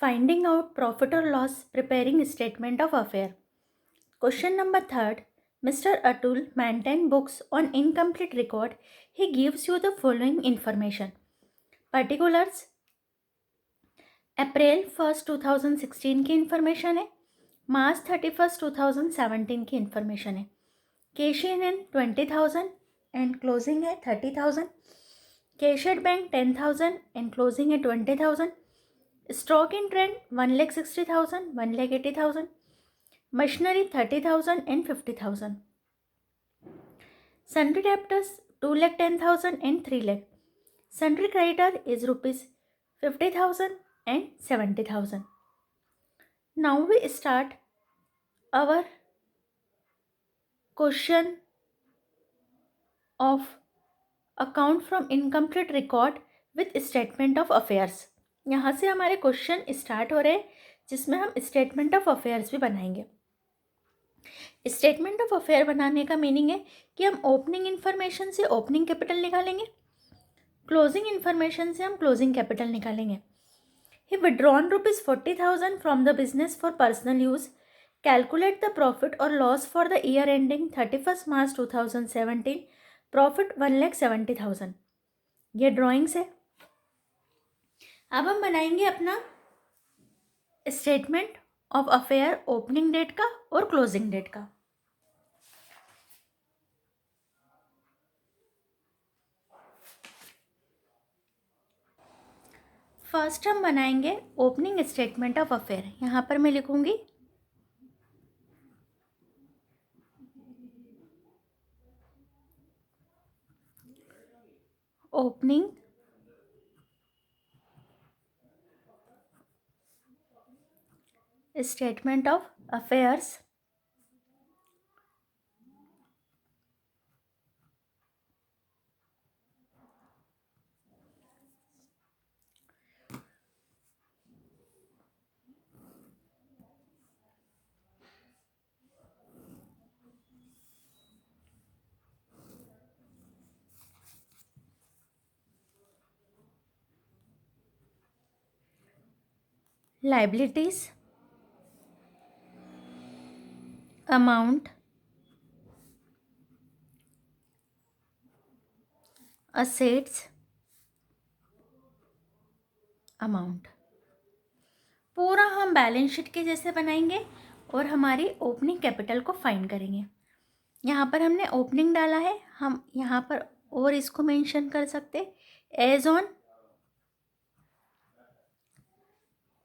Finding out profit or loss, preparing statement of affair. Question number 3. Mr. Atul maintain books on incomplete record. He gives you the following information. Particulars अप्रैल 1 2016 की information है, मार्च 31 2017 की information है, cash in 20,000 and closing है 30,000, cash at bank 10,000 and closing है 20,000, stock in trend 1,60,000 1,80,000, machinery 30,000 and 50,000, sundry debtors 2,10,000 and 3 lakh, sundry creditor is rupees 50,000 and 70,000. Now we start our question of account from incomplete record with statement of affairs. यहाँ से हमारे question start हो रहे हैं जिसमें हम statement of affairs भी बनाएंगे. स्टेटमेंट ऑफ अफेयर बनाने का मीनिंग है कि हम ओपनिंग इन्फॉर्मेशन से ओपनिंग कैपिटल निकालेंगे, क्लोजिंग इन्फॉर्मेशन से हम क्लोजिंग कैपिटल निकालेंगे. He withdrawn rupees 40,000 from the business for personal use. Calculate the profit or loss for the year ending 31st March 2017. Profit 1,70,000. ये ड्राइंग्स है. अब हम बनाएंगे अपना statement of affair opening date का और क्लोजिंग डेट का. फर्स्ट हम बनाएंगे ओपनिंग स्टेटमेंट ऑफ अफेयर. यहाँ पर मैं लिखूंगी opening statement of affairs liabilities amount assets amount पूरा हम बैलेंस शीट के जैसे बनाएंगे और हमारी ओपनिंग कैपिटल को फाइंड करेंगे. यहाँ पर हमने ओपनिंग डाला है, हम यहाँ पर और इसको मेंशन कर सकते as on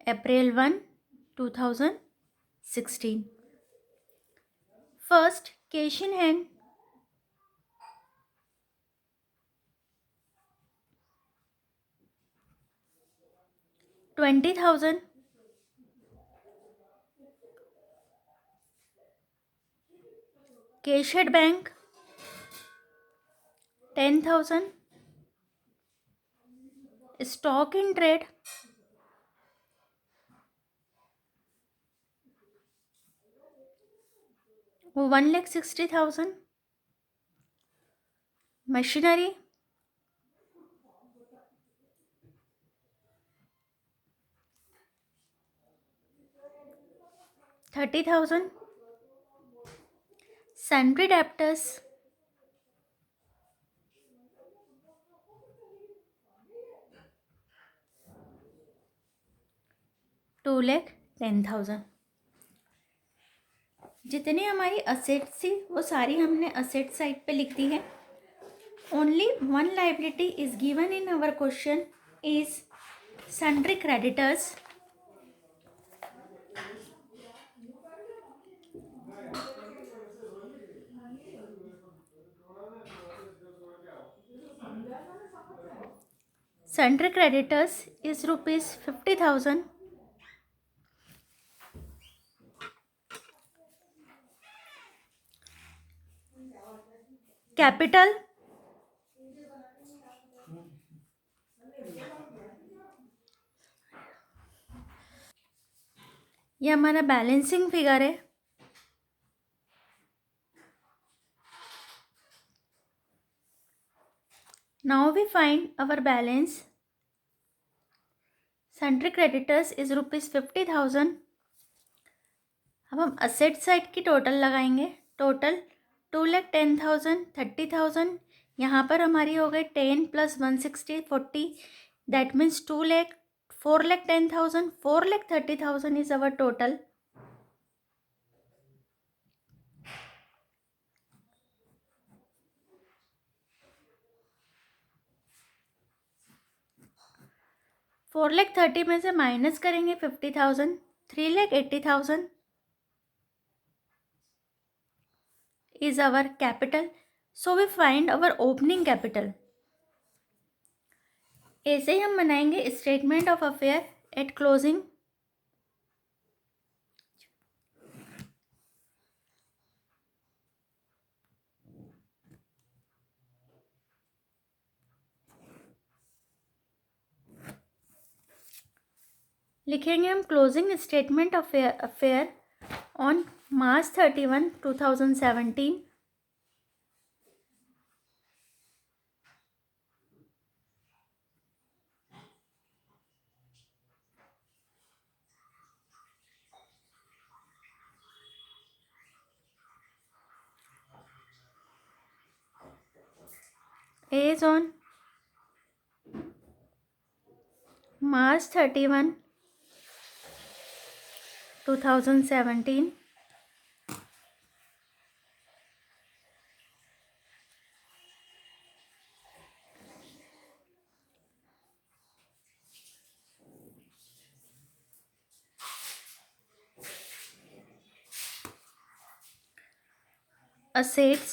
April 1 2016. First cash in hand 20,000, cash at bank 10,000, stock in trade 1,60,000, machinery 30,000, sundry debtors 2,10,000. जितनी हमारी असेट्स थी वो सारी हमने असेट साइड पे लिख दी है. Only one liability is given in our question is sundry creditors. Sundry creditors is rupees 50,000. Capital ये हमारा बैलेंसिंग फिगर है. Now we find our balance. Sundry creditors is ₹50,000। अब हम असेट साइड की टोटल लगाएंगे। टोटल 2,10,000, 30,000, यहाँ पर हमारी हो गई 10 + 160 40, that means 2,00,000, 4,10,000, 4,30,000 is our total. $4,30,000 में से माइनस करेंगे 50,000, 3,80,000 is our capital. So we find our opening capital. ऐसे ही हम बनाएंगे statement of affair at closing. लिखेंगे हम closing statement of affair on March 31, 2017। is on March 31, 2017। assets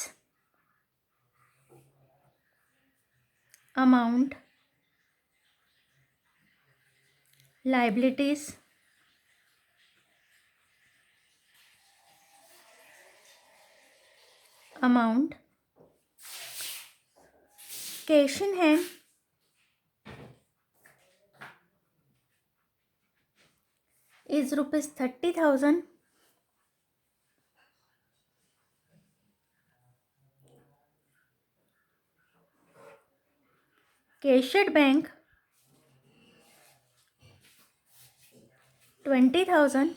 amount, liabilities amount, cash in hand is ₹30,000। cash at bank 20,000।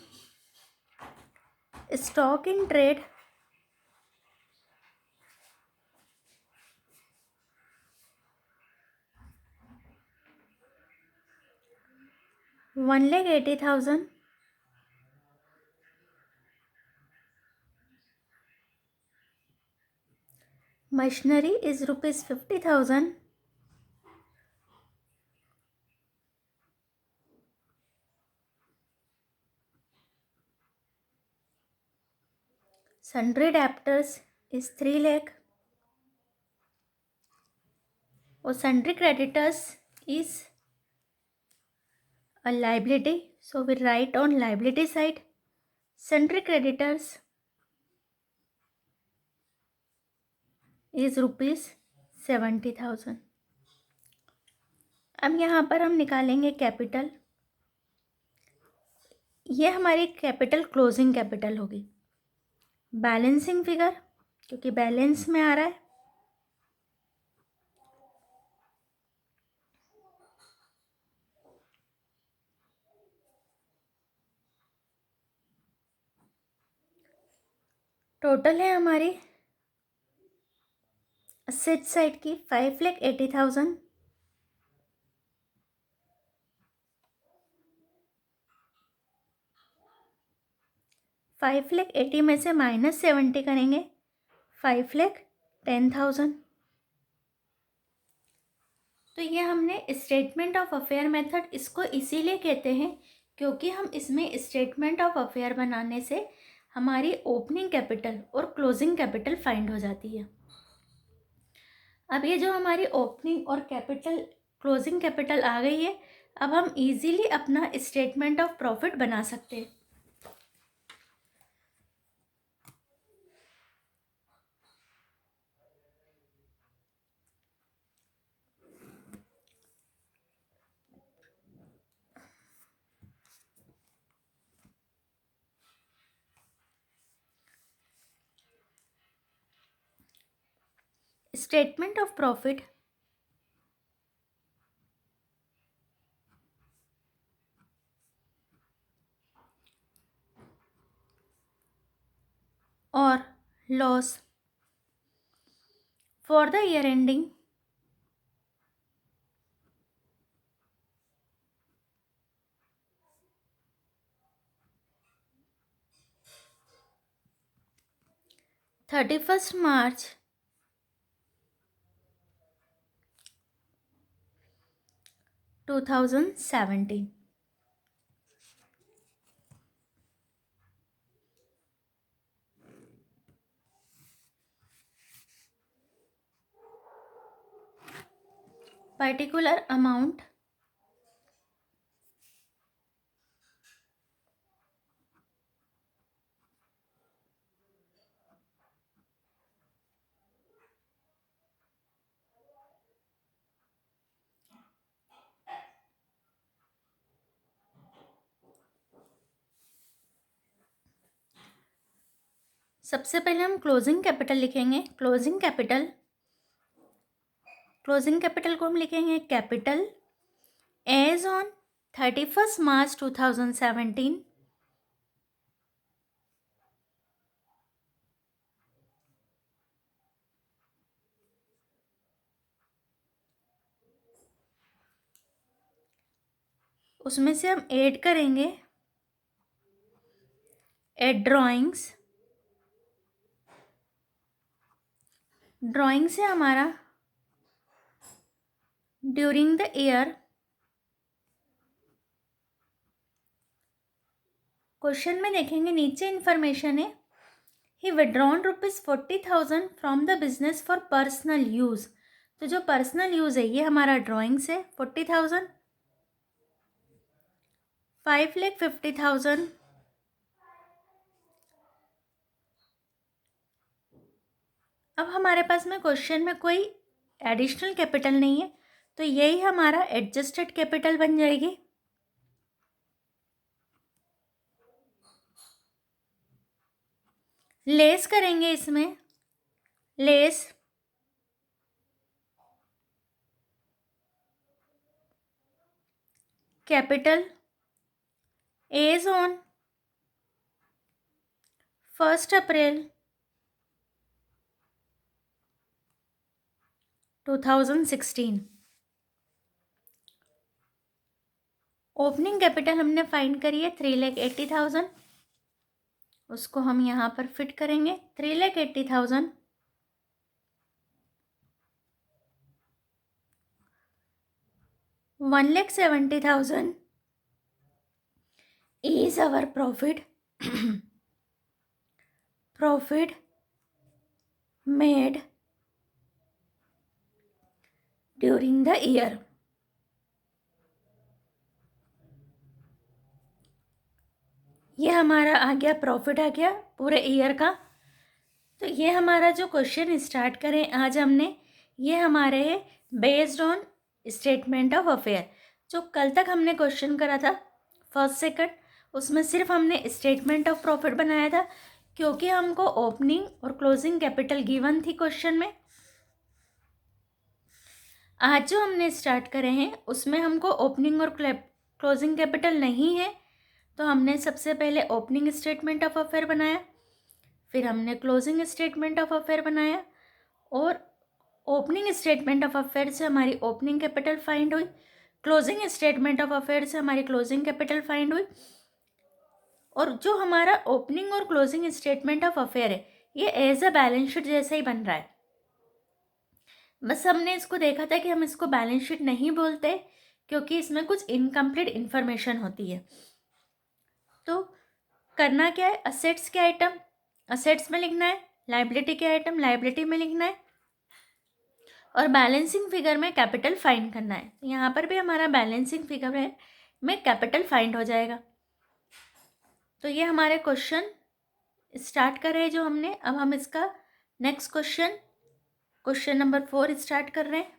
stock in trade 1,80,000। machinery is ₹50,000। sundry debtors is 3 lakh, और sundry creditors is a liability, so we write on liability side sundry creditors is ₹70,000। अब यहाँ पर हम निकालेंगे capital. ये हमारी capital closing capital होगी। Balancing figure, क्योंकि बैलेंस में आ रहा है, टोटल है हमारी असेट साइड की 5,80,000। $5,80,000 में से -70 करेंगे, $5,10,000। तो ये हमने स्टेटमेंट ऑफ अफेयर मेथड इसको इसीलिए कहते हैं क्योंकि हम इसमें स्टेटमेंट ऑफ अफेयर बनाने से हमारी ओपनिंग कैपिटल और क्लोजिंग कैपिटल फाइंड हो जाती है। अब ये जो हमारी ओपनिंग और कैपिटल क्लोजिंग कैपिटल आ गई है, अब हम इजीली अपना स्टेटमेंट ऑफ प्रॉफिट बना सकते हैं। Statement of profit or loss for the year ending 31st March 2017. Particular amount सबसे पहले हम क्लोजिंग कैपिटल लिखेंगे। क्लोजिंग कैपिटल को हम लिखेंगे capital as on 31st March 2017 उसमें से हम ऐड करेंगे एड ड्राइंग्स। ड्राइंग से हमारा ड्यूरिंग द ईयर क्वेश्चन में देखेंगे नीचे इन्फॉर्मेशन है he withdrawn ₹40,000 from the business for personal use. तो जो पर्सनल यूज़ है ये हमारा ड्राइंग्स है 40,000। 5,50,000 अब हमारे पास में क्वेश्चन में कोई एडिशनल कैपिटल नहीं है तो यही हमारा एडजस्टेड कैपिटल बन जाएगी। लेस करेंगे इसमें less capital as on 1st April 2016। Opening capital हमने फाइंड करी है 3,80,000, उसको हम यहाँ पर फिट करेंगे 3,80,000 1,70,000 is our profit made during the year। ये हमारा आ गया प्रॉफिट आ गया पूरे ईयर का। तो ये हमारा जो क्वेश्चन स्टार्ट करें आज हमने ये हमारे है based on statement of affair. जो कल तक हमने क्वेश्चन करा था फर्स्ट सेकंड उसमें सिर्फ हमने स्टेटमेंट ऑफ प्रॉफिट बनाया था क्योंकि हमको ओपनिंग और क्लोजिंग कैपिटल गिवन थी क्वेश्चन में। आज जो हमने स्टार्ट करे हैं उसमें हमको ओपनिंग और क्लोजिंग कैपिटल नहीं है तो हमने सबसे पहले ओपनिंग स्टेटमेंट ऑफ अफेयर बनाया, फिर हमने क्लोजिंग स्टेटमेंट ऑफ अफेयर बनाया और ओपनिंग स्टेटमेंट ऑफ अफेयर से हमारी ओपनिंग कैपिटल फाइंड हुई, क्लोजिंग स्टेटमेंट ऑफ अफेयर से हमारी क्लोजिंग कैपिटल फाइंड हुई। और जो हमारा ओपनिंग और क्लोजिंग स्टेटमेंट ऑफ अफेयर है ये एज अ बैलेंस शीट जैसा ही बन रहा है। बस हमने इसको देखा था कि हम इसको बैलेंस शीट नहीं बोलते क्योंकि इसमें कुछ इनकम्प्लीट इन्फॉर्मेशन होती है। तो करना क्या है, असेट्स के आइटम असेट्स में लिखना है, लाइबिलिटी के आइटम लाइबिलिटी में लिखना है और बैलेंसिंग फिगर में कैपिटल फाइंड करना है। यहाँ पर भी हमारा बैलेंसिंग फिगर में कैपिटल फाइंड हो जाएगा। तो ये हमारे क्वेश्चन स्टार्ट करें जो हमने। अब हम इसका नेक्स्ट क्वेश्चन नंबर 4 स्टार्ट कर रहे हैं।